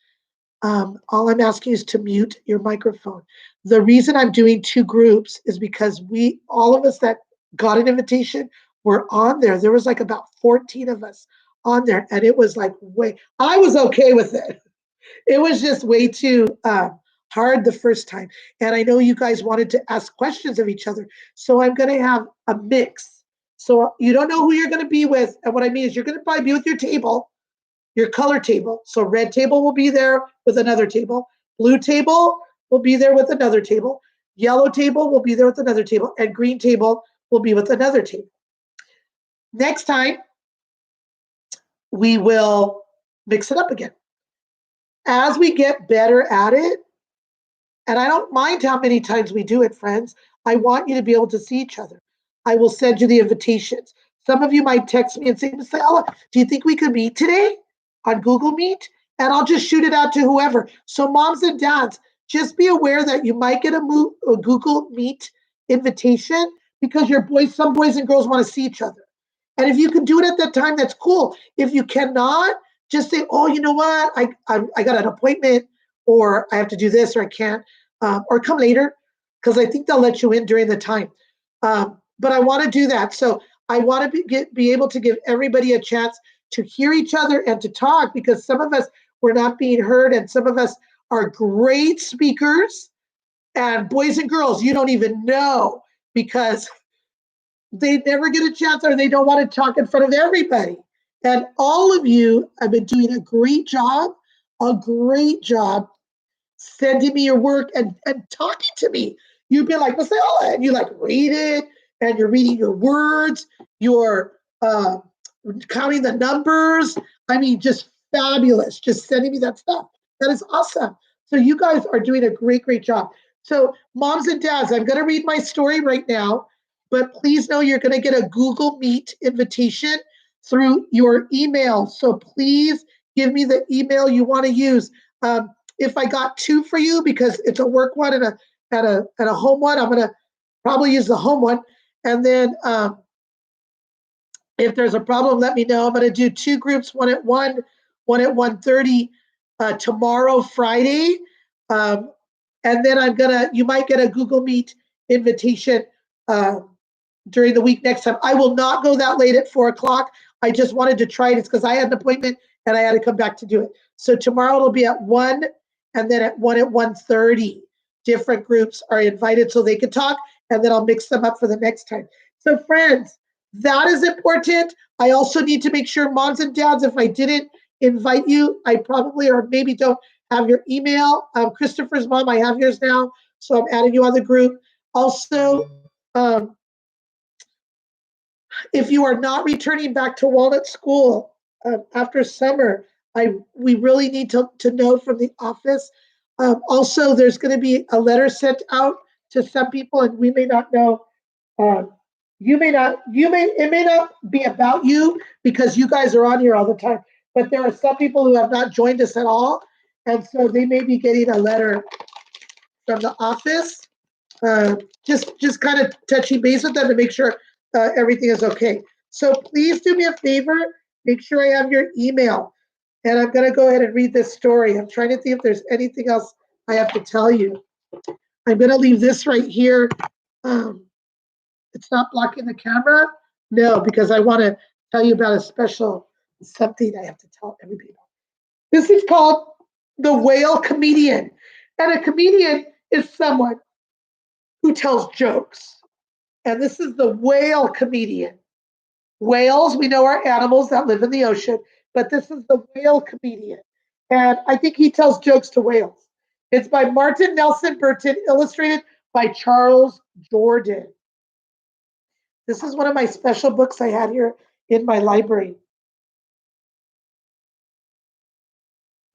All I'm asking is to mute your microphone. The reason I'm doing 2 groups is because all of us that got an invitation were on there. There was like about 14 of us on there, and it was like I was okay with it. It was just way too hard the first time. And I know you guys wanted to ask questions of each other. So I'm going to have a mix. So you don't know who you're going to be with. And what I mean is you're going to probably be with your table, your color table. So red table will be there with another table. Blue table will be there with another table. Yellow table will be there with another table. And green table will be with another table. Next time, we will mix it up again. As we get better at it, and I don't mind how many times we do it, friends, I want you to be able to see each other. I will send you the invitations. Some of you might text me and say, Miss Ayala, do you think we could meet today on Google Meet? And I'll just shoot it out to whoever. So moms and dads, just be aware that you might get a Google Meet invitation because some boys and girls want to see each other. And if you can do it at that time, that's cool. If you cannot, just say, oh, you know what? I got an appointment, or I have to do this, or I can't, or come later, because I think they'll let you in during the time. But I want to do that. So I want to be able to give everybody a chance to hear each other and to talk, because some of us we're not being heard. And some of us are great speakers. And boys and girls, you don't even know because they never get a chance or they don't want to talk in front of everybody. And all of you have been doing a great job sending me your work and talking to me. You'd be like, Marcella, and you like read it and you're reading your words, you're counting the numbers. I mean, just fabulous. Just sending me that stuff. That is awesome. So you guys are doing a great, great job. So moms and dads, I'm going to read my story right now, but please know you're going to get a Google Meet invitation through your email. So please give me the email you want to use. If I got two for you, because it's a work one and a home one, I'm going to probably use the home one. And then if there's a problem, let me know. I'm going to do two groups, one at 1:30 tomorrow, Friday. And then you might get a Google Meet invitation during the week next time. I will not go that late at 4:00. I just wanted to try it. It's because I had an appointment and I had to come back to do it. So tomorrow it'll be at 1, and then at 1:30. Different groups are invited so they can talk, and then I'll mix them up for the next time. So friends, that is important. I also need to make sure moms and dads, if I didn't invite you, I probably or maybe don't have your email. Christopher's mom, I have yours now, so I'm adding you on the group. Also, if you are not returning back to Walnut School after summer, we really need to know from the office. Also, there's going to be a letter sent out to some people, and we may not know. It may not be about you because you guys are on here all the time, but there are some people who have not joined us at all, and so they may be getting a letter from the office. Just kind of touching base with them to make sure everything is okay. So please do me a favor, make sure I have your email. And I'm going to go ahead and read this story. I'm trying to think if there's anything else I have to tell you. I'm going to leave this right here. It's not blocking the camera. No, because I want to tell you about a special something I have to tell everybody about. This is called the whale comedian. And a comedian is someone who tells jokes. And this is the whale comedian. Whales, we know, are animals that live in the ocean, but this is the whale comedian. And I think he tells jokes to whales. It's by Martin Nelson Burton, illustrated by Charles Jordan. This is one of my special books I had here in my library.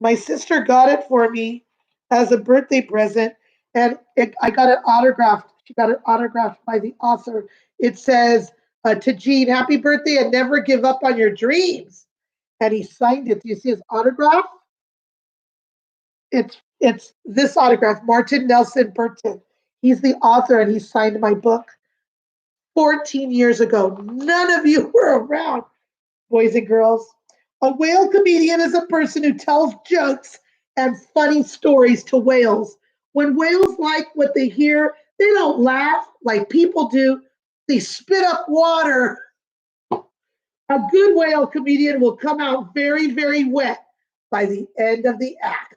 My sister got it for me as a birthday present, and I got it autographed. She got it autographed by the author. It says, to Jean, happy birthday and never give up on your dreams. And he signed it. Do you see his autograph? It's this autograph, Martin Nelson Burton. He's the author and he signed my book 14 years ago. None of you were around, boys and girls. A whale comedian is a person who tells jokes and funny stories to whales. When whales like what they hear, they don't laugh like people do. They spit up water. A good whale comedian will come out very, very wet by the end of the act.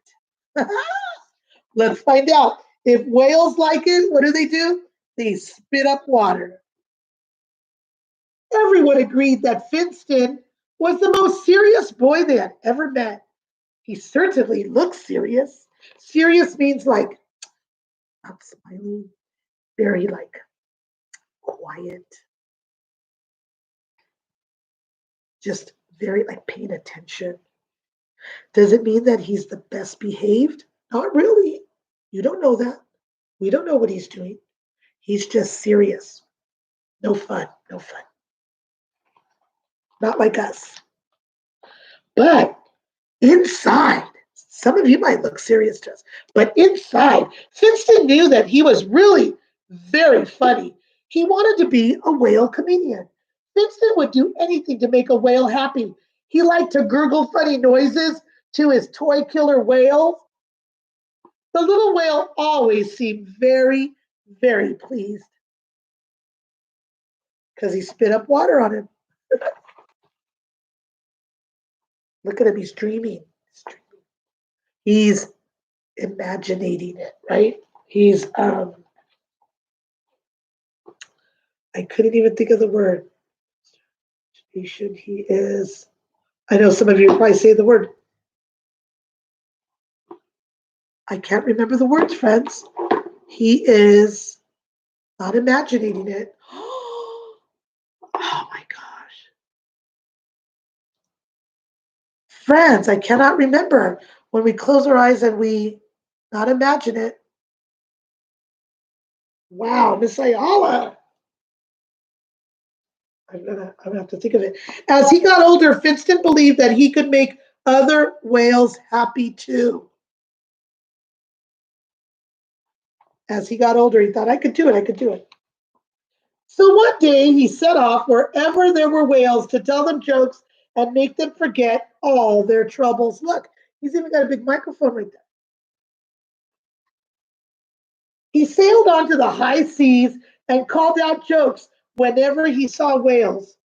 Let's find out. If whales like it, what do? They spit up water. Everyone agreed that Finston was the most serious boy they had ever met. He certainly looked serious. Serious means like not smiling, very like quiet, just very like paying attention. Does it mean that he's the best behaved? Not really. You don't know that. We don't know what he's doing. He's just serious. No fun, no fun. Not like us. But inside, some of you might look serious to us, but inside, Finston knew that he was really very funny. He wanted to be a whale comedian. Finston would do anything to make a whale happy. He liked to gurgle funny noises to his toy killer whales. The little whale always seemed very, very pleased because he spit up water on him. Look at him, he's dreaming. He's imaginating it, right? He's I couldn't even think of the word. He is. I know some of you probably say the word. I can't remember the words, friends. He is not imagining it. Oh my gosh. Friends, I cannot remember when we close our eyes and we not imagine it. Wow, Miss Ayala. I'm gonna have to think of it. As he got older, Finston believed that he could make other whales happy too. As he got older, he thought, I could do it, I could do it. So one day he set off wherever there were whales to tell them jokes and make them forget all their troubles. Look, he's even got a big microphone right there. He sailed onto the high seas and called out jokes whenever he saw whales.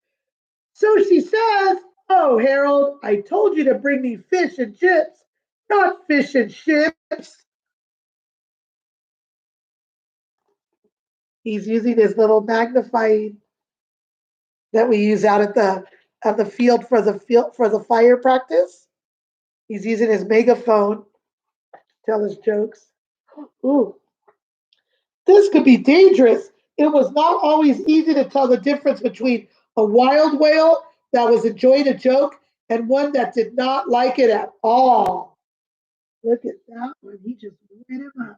So she says, Oh, Harold, I told you to bring me fish and chips, not fish and ships. He's using his little magnifying that we use out at the field for the fire practice. He's using his megaphone to tell his jokes. Ooh, this could be dangerous. It was not always easy to tell the difference between a wild whale that was enjoying a joke and one that did not like it at all. Look at that one. He just lit him up.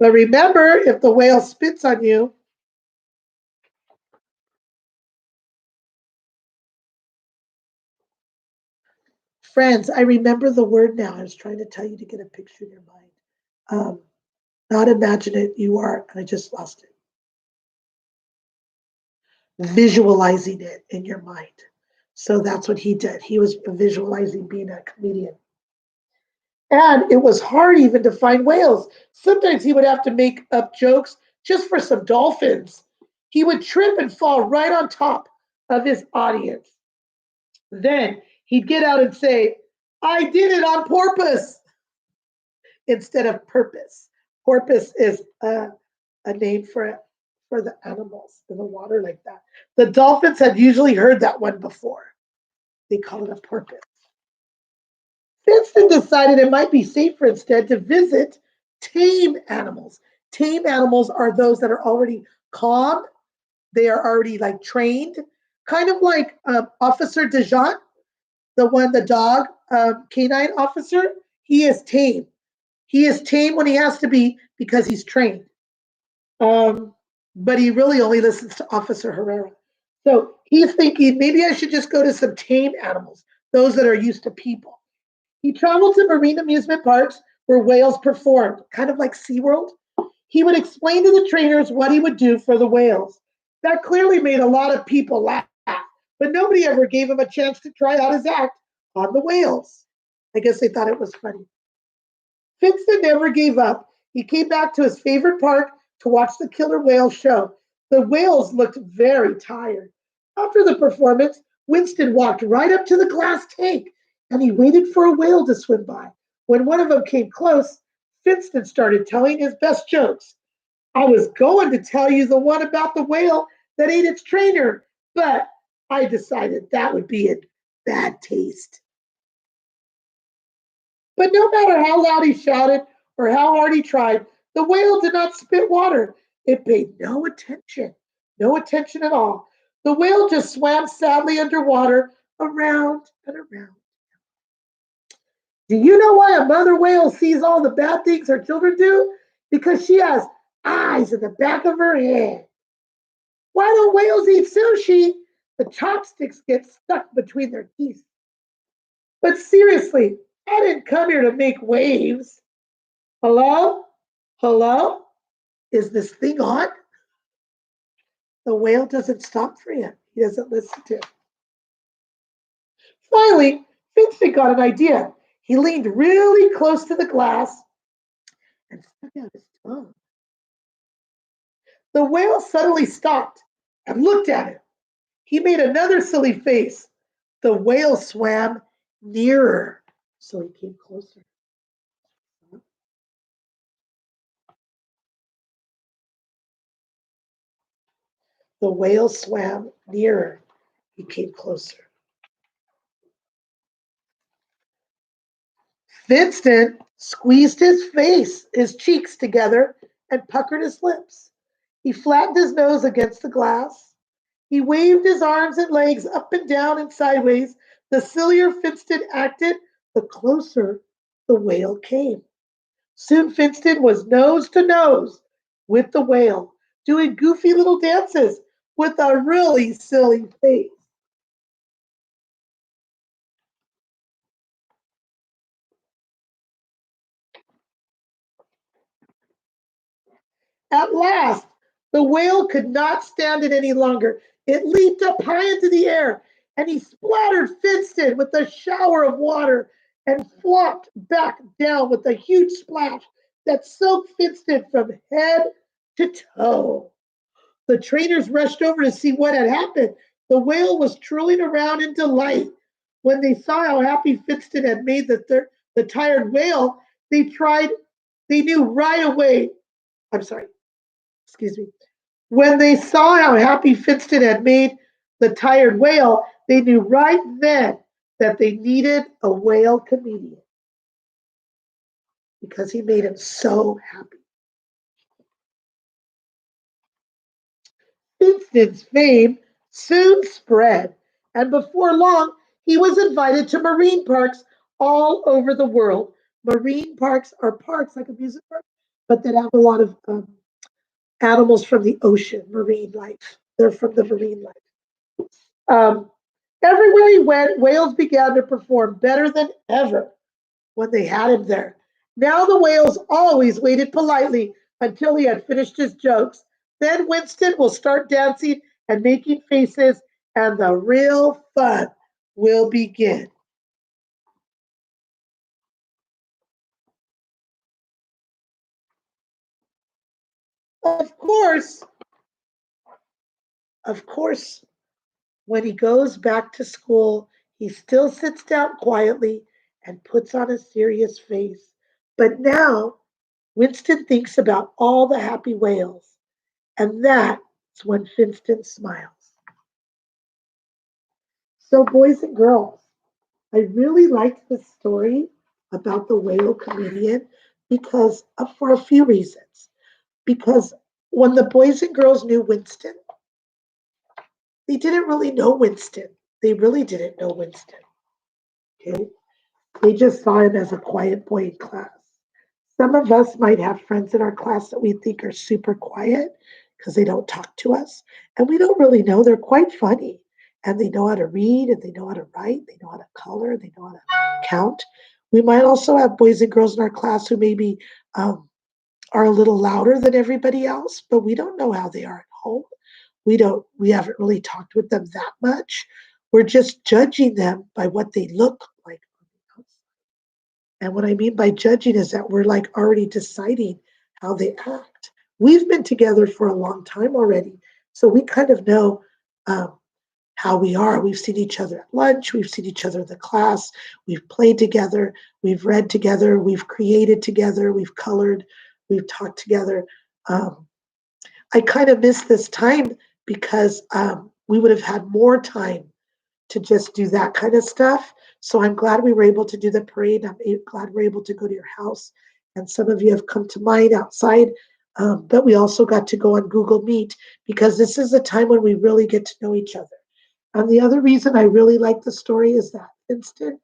But remember, if the whale spits on you, friends, I remember the word now. I was trying to tell you to get a picture in your mind. Um, not imagine it, you are, and I just lost it. Visualizing it in your mind. So that's what he did. He was visualizing being a comedian. And it was hard even to find whales. Sometimes he would have to make up jokes just for some dolphins. He would trip and fall right on top of his audience. Then he'd get out and say, I did it on purpose instead of purpose. Porpoise is a name for the animals in the water like that. The dolphins had usually heard that one before. They call it a porpoise. Finston decided it might be safer instead to visit tame animals. Tame animals are those that are already calm. They are already like trained, kind of like Officer Dejean, the dog canine officer. He is tame. He is tame when he has to be because he's trained. Um, but he really only listens to Officer Herrera. So he's thinking maybe I should just go to some tame animals, those that are used to people. He traveled to marine amusement parks where whales performed, kind of like SeaWorld. He would explain to the trainers what he would do for the whales. That clearly made a lot of people laugh, but nobody ever gave him a chance to try out his act on the whales. I guess they thought it was funny. Finston never gave up. He came back to his favorite park to watch the killer whale show. The whales looked very tired. After the performance, Winston walked right up to the glass tank and he waited for a whale to swim by. When one of them came close, Finston started telling his best jokes. I was going to tell you the one about the whale that ate its trainer, but I decided that would be in bad taste. But no matter how loud he shouted or how hard he tried, the whale did not spit water. It paid no attention at all. The whale just swam sadly underwater, around and around. Do you know why a mother whale sees all the bad things her children do? Because she has eyes in the back of her head. Why don't whales eat sushi? The chopsticks get stuck between their teeth. But seriously, I didn't come here to make waves. Hello? Hello? Is this thing on? The whale doesn't stop for you. He doesn't listen to it. Finally, Finston got an idea. He leaned really close to the glass and stuck out his tongue. The whale suddenly stopped and looked at him. He made another silly face. The whale swam nearer, so he came closer. The whale swam nearer. He came closer. Vincent squeezed his cheeks together, and puckered his lips. He flattened his nose against the glass. He waved his arms and legs up and down and sideways. The sillier Finston acted, the closer the whale came. Soon Finston was nose to nose with the whale, doing goofy little dances with a really silly face. At last, the whale could not stand it any longer. It leaped up high into the air, and he splattered Finston with a shower of water and flopped back down with a huge splash that soaked Finston from head to toe. The trainers rushed over to see what had happened. The whale was trolling around in delight. When they saw how happy Finston had made the tired whale, they tried. They knew right away. I'm sorry. Excuse me. When they saw how happy Finston had made the tired whale, they knew right then that they needed a whale comedian because he made him so happy. Finston's fame soon spread, and before long, he was invited to marine parks all over the world. Marine parks are parks like amusement parks, but that have a lot of animals from the ocean, marine life. They're from the marine life. Um, Everywhere he went, whales began to perform better than ever when they had him there. Now the whales always waited politely until he had finished his jokes. Then Winston will start dancing and making faces, and the real fun will begin. Of course, of course, when he goes back to school, he still sits down quietly and puts on a serious face. But now Winston thinks about all the happy whales, and that's when Finston smiles. So, boys and girls, I really liked this story about the whale comedian because for a few reasons. Because when the boys and girls knew Winston, they didn't really know Winston. They really didn't know Winston. Okay, they just saw him as a quiet boy in class. Some of us might have friends in our class that we think are super quiet because they don't talk to us. And we don't really know. They're quite funny. And they know how to read and they know how to write. They know how to color. They know how to count. We might also have boys and girls in our class who maybe are a little louder than everybody else, but we don't know how they are at home. We haven't really talked with them that much. We're just judging them by what they look like on the outside. And what I mean by judging is that we're like already deciding how they act. We've been together for a long time already, so we kind of know um, how we are. We've seen each other at lunch, we've seen each other in the class, we've played together, we've read together, we've created together, we've colored, we've talked together. Um, I kind of miss this time because we would have had more time to just do that kind of stuff. So I'm glad we were able to do the parade. I'm glad we're able to go to your house. And some of you have come to mine outside. But we also got to go on Google Meet because this is a time when we really get to know each other. And the other reason I really like the story is that Winston,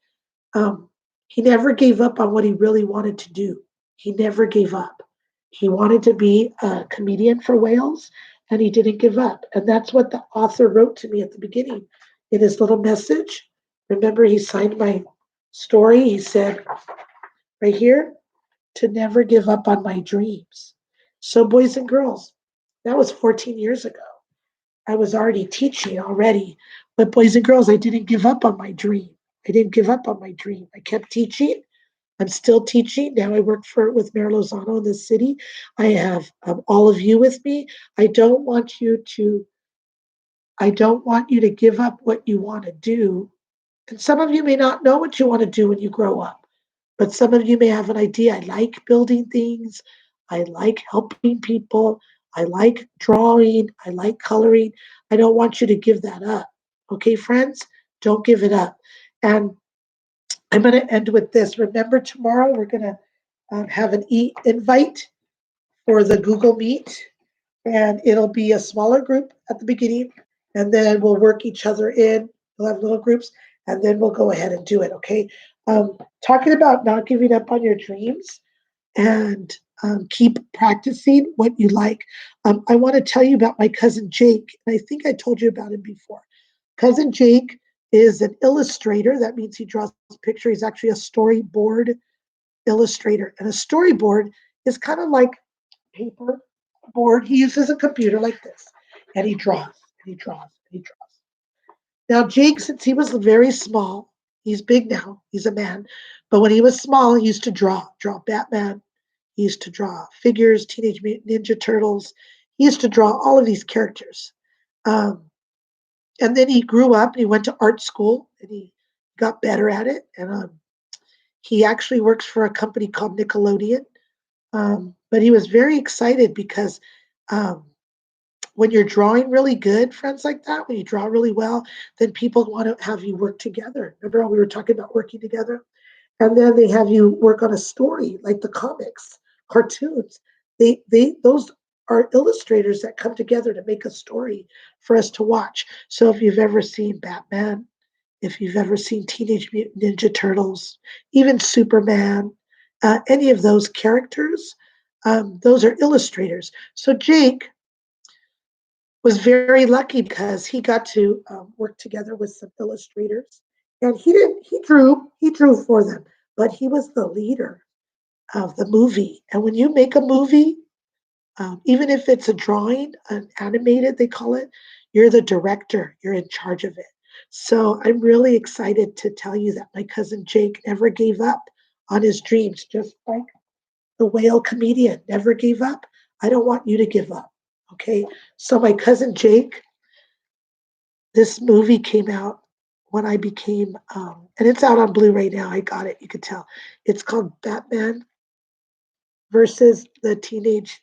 um, he never gave up on what he really wanted to do. He never gave up. He wanted to be a comedian for whales, and he didn't give up. And that's what the author wrote to me at the beginning in his little message. Remember, he signed my story. He said, right here, to never give up on my dreams. So, boys and girls, that was 14 years ago. I was already teaching already. But, boys and girls, I didn't give up on my dream. I didn't give up on my dream. I kept teaching. I'm still teaching. Now I work for with Mayor Lozano in the city. I have all of you with me. I don't want you to. I don't want you to give up what you want to do. And some of you may not know what you want to do when you grow up, but some of you may have an idea. I like building things. I like helping people. I like drawing. I like coloring. I don't want you to give that up. Okay, friends? Don't give it up. And I'm going to end with this. Remember, tomorrow we're going to have an invite for the Google Meet, and it'll be a smaller group at the beginning, and then we'll work each other in. We'll have little groups, and then we'll go ahead and do it. Okay. Talking about not giving up on your dreams and keep practicing what you like. I want to tell you about my cousin Jake, and I think I told you about him before. Cousin Jake is an illustrator. That means he draws pictures. He's actually a storyboard illustrator, and a storyboard is kind of like paper board. He uses a computer like this, and he draws, and he draws, and he draws. Now, Jake, since he was very small, he's big now, he's a man, but when he was small, he used to draw Batman. He used to draw figures, Teenage Mutant Ninja Turtles. He used to draw all of these characters. Um, and then he grew up and he went to art school and he got better at it. And he actually works for a company called Nickelodeon. But he was very excited because um, when you're drawing really good, friends like that, when you draw really well, then people want to have you work together. Remember how we were talking about working together? And then they have you work on a story like the comics, cartoons. Those are illustrators that come together to make a story for us to watch. So if you've ever seen Batman, if you've ever seen Teenage Mutant Ninja Turtles, even Superman, any of those characters, those are illustrators. So Jake was very lucky because he got to work together with some illustrators, and he drew for them, but he was the leader of the movie. And when you make a movie, even if it's a drawing, an animated, they call it, you're the director, you're in charge of it. So I'm really excited to tell you that my cousin Jake never gave up on his dreams, just like the whale comedian never gave up. I don't want you to give up. Okay. So my cousin Jake, this movie came out when I became, and it's out on Blu-ray now. I got it. You could tell. It's called Batman versus the Teenage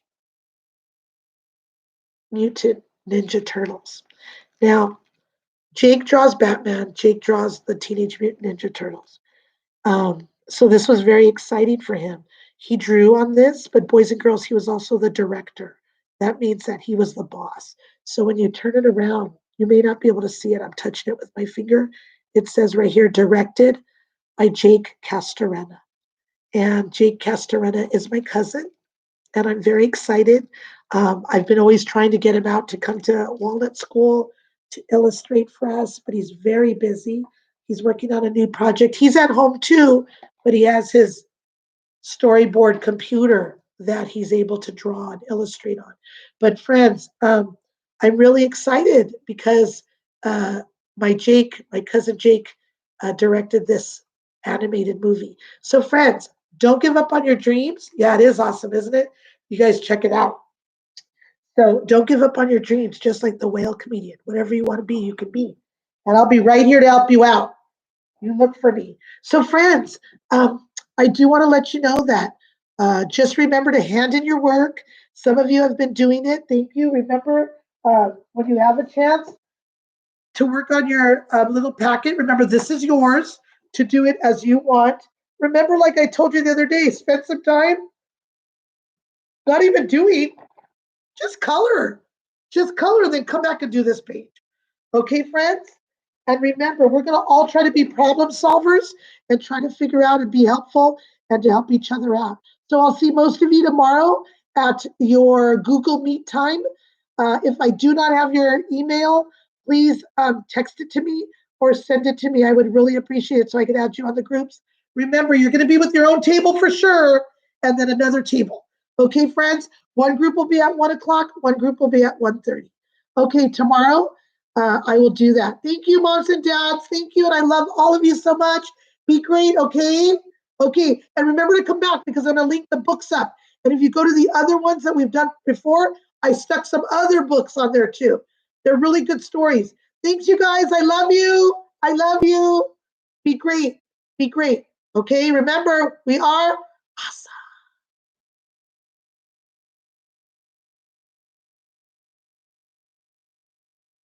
Mutant Ninja Turtles. Now, Jake draws Batman. Jake draws the Teenage Mutant Ninja Turtles. So this was very exciting for him. He drew on this, but boys and girls, he was also the director. That means that he was the boss. So when you turn it around, you may not be able to see it. I'm touching it with my finger. It says right here, directed by Jake Castorena. And Jake Castorena is my cousin, and I'm very excited. I've been always trying to get him out to come to Walnut School to illustrate for us, but he's very busy. He's working on a new project. He's at home too, but he has his storyboard computer that he's able to draw and illustrate on. But friends, I'm really excited because my cousin Jake, directed this animated movie. So friends, don't give up on your dreams. Yeah, it is awesome, isn't it? You guys check it out. So don't give up on your dreams, just like the whale comedian. Whatever you want to be, you can be. And I'll be right here to help you out. You look for me. So, friends, I do want to let you know that just remember to hand in your work. Some of you have been doing it. Thank you. Remember, when you have a chance to work on your little packet, remember this is yours to do it as you want. Remember, like I told you the other day, spend some time not even doing, just color. Just color and then come back and do this page. Okay, friends? And remember, we're going to all try to be problem solvers and try to figure out and be helpful and to help each other out. So I'll see most of you tomorrow at your Google Meet time. If I do not have your email, please text it to me or send it to me. I would really appreciate it so I could add you on the groups. Remember, you're going to be with your own table for sure, and then another table. Okay, friends? One group will be at 1 o'clock, one group will be at 1:30. Okay, tomorrow, I will do that. Thank you, moms and dads. Thank you. And I love all of you so much. Be great, okay? Okay. And remember to come back because I'm going to link the books up. And if you go to the other ones that we've done before, I stuck some other books on there too. They're really good stories. Thanks, you guys. I love you. I love you. Be great. Be great. Okay. Remember, we are